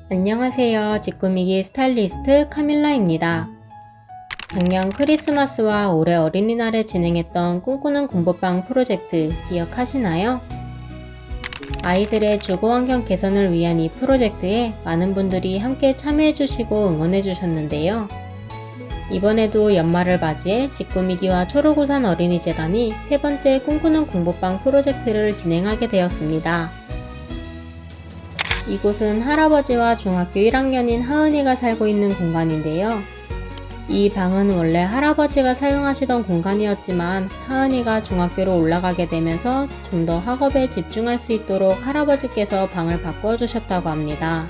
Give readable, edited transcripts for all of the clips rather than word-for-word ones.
안녕하세요. 직구미기 스타일리스트 카밀라입니다. 작년 크리스마스와 올해 어린이날에 진행했던 꿈꾸는 공부방 프로젝트 기억하시나요? 아이들의 주거환경 개선을 위한 이 프로젝트에 많은 분들이 함께 참여해주시고 응원해주셨는데요. 이번에도 연말을 맞이해 직구미기와 초록우산 어린이재단이 세 번째 꿈꾸는 공부방 프로젝트를 진행하게 되었습니다. 이곳은 할아버지와 중학교 1학년인 하은이가 살고 있는 공간인데요. 이 방은 원래 할아버지가 사용하시던 공간이었지만 하은이가 중학교로 올라가게 되면서 좀 더 학업에 집중할 수 있도록 할아버지께서 방을 바꾸어 주셨다고 합니다.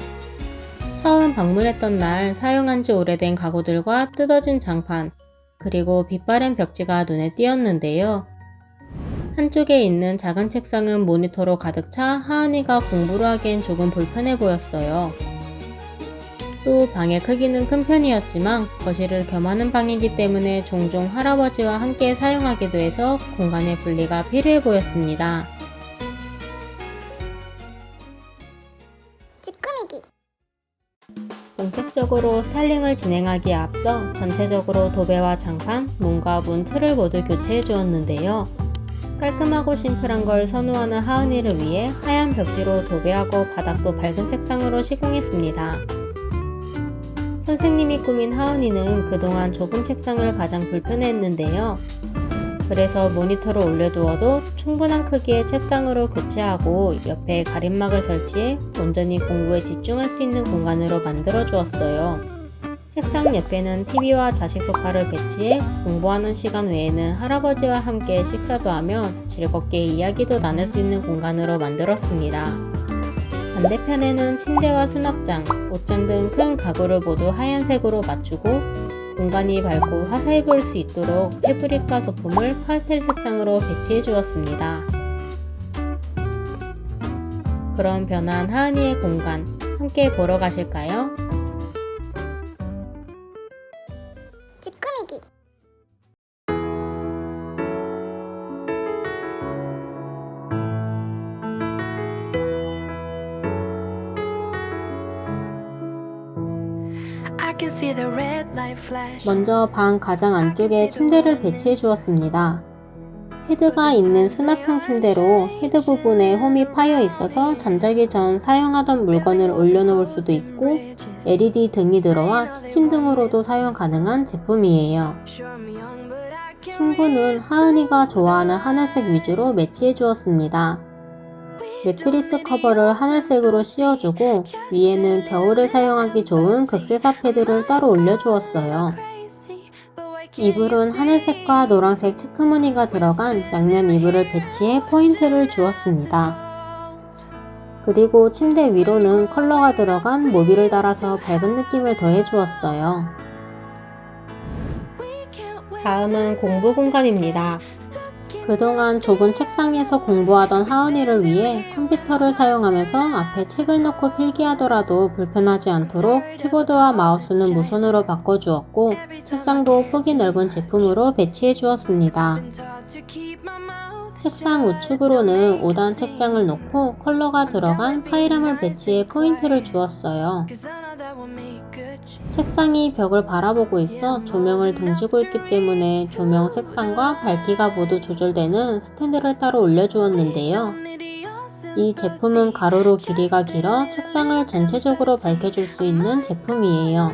처음 방문했던 날 사용한 지 오래된 가구들과 뜯어진 장판, 그리고 빛바랜 벽지가 눈에 띄었는데요. 한쪽에 있는 작은 책상은 모니터로 가득 차 하은이가 공부를 하기엔 조금 불편해 보였어요. 또 방의 크기는 큰 편이었지만 거실을 겸하는 방이기 때문에 종종 할아버지와 함께 사용하기도 해서 공간의 분리가 필요해 보였습니다. 찌끄미기. 본격적으로 스타일링을 진행하기에 앞서 전체적으로 도배와 장판, 문과 문 틀을 모두 교체해 주었는데요. 깔끔하고 심플한 걸 선호하는 하은이를 위해 하얀 벽지로 도배하고 바닥도 밝은 색상으로 시공했습니다. 선생님이 꾸민 하은이는 그동안 좁은 책상을 가장 불편해했는데요. 그래서 모니터를 올려두어도 충분한 크기의 책상으로 교체하고 옆에 가림막을 설치해 온전히 공부에 집중할 수 있는 공간으로 만들어 주었어요. 책상 옆에는 TV와 자식 소파를 배치해 공부하는 시간 외에는 할아버지와 함께 식사도 하며 즐겁게 이야기도 나눌 수 있는 공간으로 만들었습니다. 반대편에는 침대와 수납장, 옷장 등 큰 가구를 모두 하얀색으로 맞추고 공간이 밝고 화사해 보일 수 있도록 패브릭과 소품을 파스텔 색상으로 배치해 주었습니다. 그럼 변한 하은이의 공간 함께 보러 가실까요? 찌끄미기. 먼저 방 가장 안쪽에 침대를 배치해 주었습니다. 헤드가 있는 수납형 침대로 헤드 부분에 홈이 파여 있어서 잠자기 전 사용하던 물건을 올려놓을 수도 있고 LED 등이 들어와 치친등으로도 사용 가능한 제품이에요. 침구는 하은이가 좋아하는 하늘색 위주로 매치해 주었습니다. 매트리스 커버를 하늘색으로 씌워주고 위에는 겨울에 사용하기 좋은 극세사 패드를 따로 올려주었어요. 이불은 하늘색과 노란색 체크 무늬가 들어간 양면 이불을 배치해 포인트를 주었습니다. 그리고 침대 위로는 컬러가 들어간 모빌을 달아서 밝은 느낌을 더해 주었어요. 다음은 공부 공간입니다. 그동안 좁은 책상에서 공부하던 하은이를 위해 컴퓨터를 사용하면서 앞에 책을 놓고 필기하더라도 불편하지 않도록 키보드와 마우스는 무선으로 바꿔주었고 책상도 폭이 넓은 제품으로 배치해 주었습니다. 책상 우측으로는 5단 책장을 놓고 컬러가 들어간 파이람을 배치해 포인트를 주었어요. 책상이 벽을 바라보고 있어 조명을 등지고 있기 때문에 조명 색상과 밝기가 모두 조절되는 스탠드를 따로 올려주었는데요. 이 제품은 가로로 길이가 길어 책상을 전체적으로 밝혀줄 수 있는 제품이에요.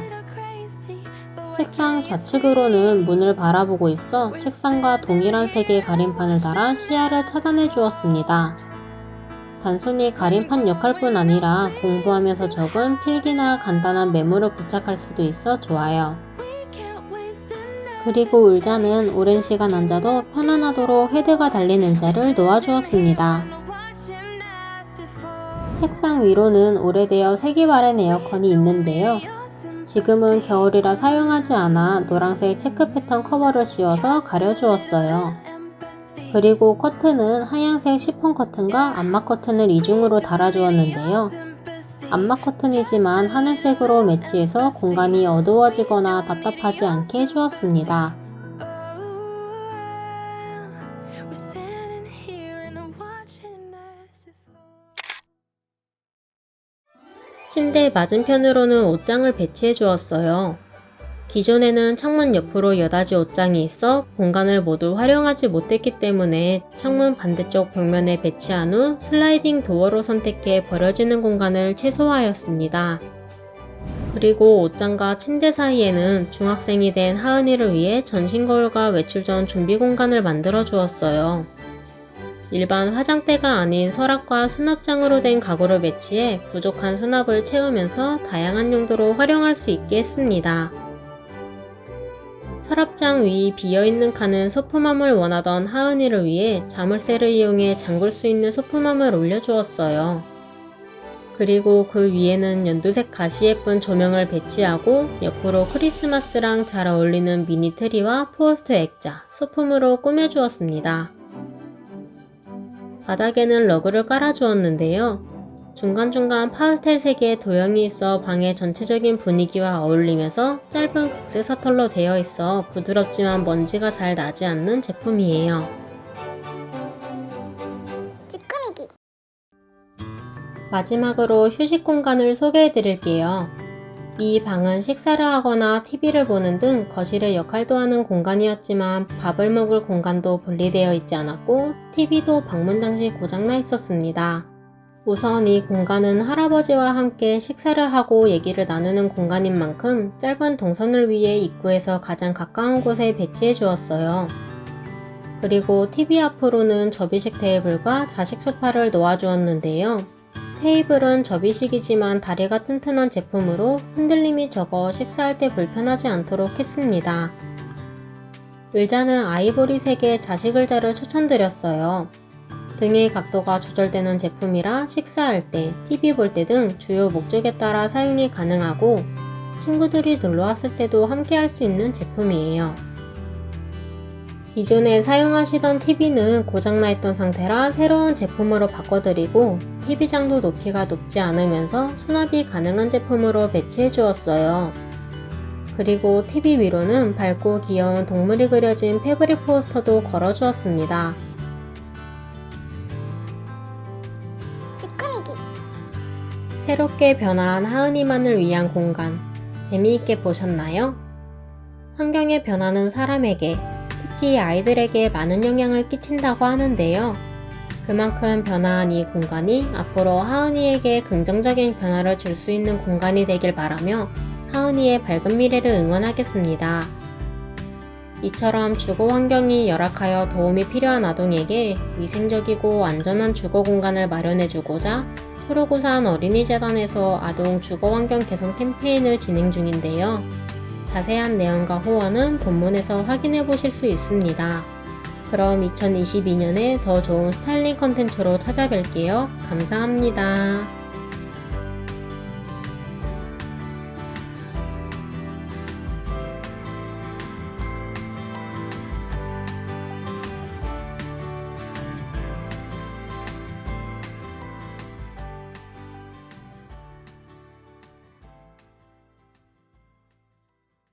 책상 좌측으로는 문을 바라보고 있어 책상과 동일한 색의 가림판을 달아 시야를 차단해 주었습니다. 단순히 가림판 역할뿐 아니라 공부하면서 적은 필기나 간단한 메모를 부착할 수도 있어 좋아요. 그리고 의자는 오랜 시간 앉아도 편안하도록 헤드가 달린 의자를 놓아주었습니다. 책상 위로는 오래되어 색이 바랜 에어컨이 있는데요. 지금은 겨울이라 사용하지 않아 노란색 체크 패턴 커버를 씌워서 가려주었어요. 그리고 커튼은 하얀색 시폰 커튼과 암막 커튼을 이중으로 달아주었는데요. 암막 커튼이지만 하늘색으로 매치해서 공간이 어두워지거나 답답하지 않게 해주었습니다. 침대 맞은편으로는 옷장을 배치해 주었어요. 기존에는 창문 옆으로 여닫이 옷장이 있어 공간을 모두 활용하지 못했기 때문에 창문 반대쪽 벽면에 배치한 후 슬라이딩 도어로 선택해 버려지는 공간을 최소화하였습니다. 그리고 옷장과 침대 사이에는 중학생이 된 하은이를 위해 전신 거울과 외출 전 준비 공간을 만들어 주었어요. 일반 화장대가 아닌 서랍과 수납장으로 된 가구를 배치해 부족한 수납을 채우면서 다양한 용도로 활용할 수 있게 했습니다. 서랍장 위 비어있는 칸은 소품함을 원하던 하은이를 위해 자물쇠를 이용해 잠글 수 있는 소품함을 올려주었어요. 그리고 그 위에는 연두색 가시 예쁜 조명을 배치하고 옆으로 크리스마스랑 잘 어울리는 미니 트리와 포스트 액자, 소품으로 꾸며주었습니다. 바닥에는 러그를 깔아주었는데요. 중간중간 파스텔 색의 도형이 있어 방의 전체적인 분위기와 어울리면서 짧은 극세 사털로 되어 있어 부드럽지만 먼지가 잘 나지 않는 제품이에요. 찌끄미기. 마지막으로 휴식 공간을 소개해 드릴게요. 이 방은 식사를 하거나 TV를 보는 등 거실의 역할도 하는 공간이었지만 밥을 먹을 공간도 분리되어 있지 않았고 TV도 방문 당시 고장나 있었습니다. 우선 이 공간은 할아버지와 함께 식사를 하고 얘기를 나누는 공간인 만큼 짧은 동선을 위해 입구에서 가장 가까운 곳에 배치해 주었어요. 그리고 TV 앞으로는 접이식 테이블과 자식 소파를 놓아 주었는데요. 테이블은 접이식이지만 다리가 튼튼한 제품으로 흔들림이 적어 식사할 때 불편하지 않도록 했습니다. 의자는 아이보리색의 자식 의자를 추천드렸어요. 등의 각도가 조절되는 제품이라 식사할 때, TV 볼 때 등 주요 목적에 따라 사용이 가능하고 친구들이 놀러왔을 때도 함께 할 수 있는 제품이에요. 기존에 사용하시던 TV는 고장나 있던 상태라 새로운 제품으로 바꿔드리고 TV장도 높이가 높지 않으면서 수납이 가능한 제품으로 배치해 주었어요. 그리고 TV 위로는 밝고 귀여운 동물이 그려진 패브릭 포스터도 걸어 주었습니다. 찌끄미기. 새롭게 변화한 하은이만을 위한 공간, 재미있게 보셨나요? 환경의 변화는 사람에게, 특히 아이들에게 많은 영향을 끼친다고 하는데요. 그만큼 변화한 이 공간이 앞으로 하은이에게 긍정적인 변화를 줄 수 있는 공간이 되길 바라며 하은이의 밝은 미래를 응원하겠습니다. 이처럼 주거 환경이 열악하여 도움이 필요한 아동에게 위생적이고 안전한 주거 공간을 마련해주고자 초록우산 어린이재단에서 아동 주거 환경 개선 캠페인을 진행 중인데요. 자세한 내용과 후원은 본문에서 확인해 보실 수 있습니다. 그럼 2022년에 더 좋은 스타일링 컨텐츠로 찾아뵐게요. 감사합니다.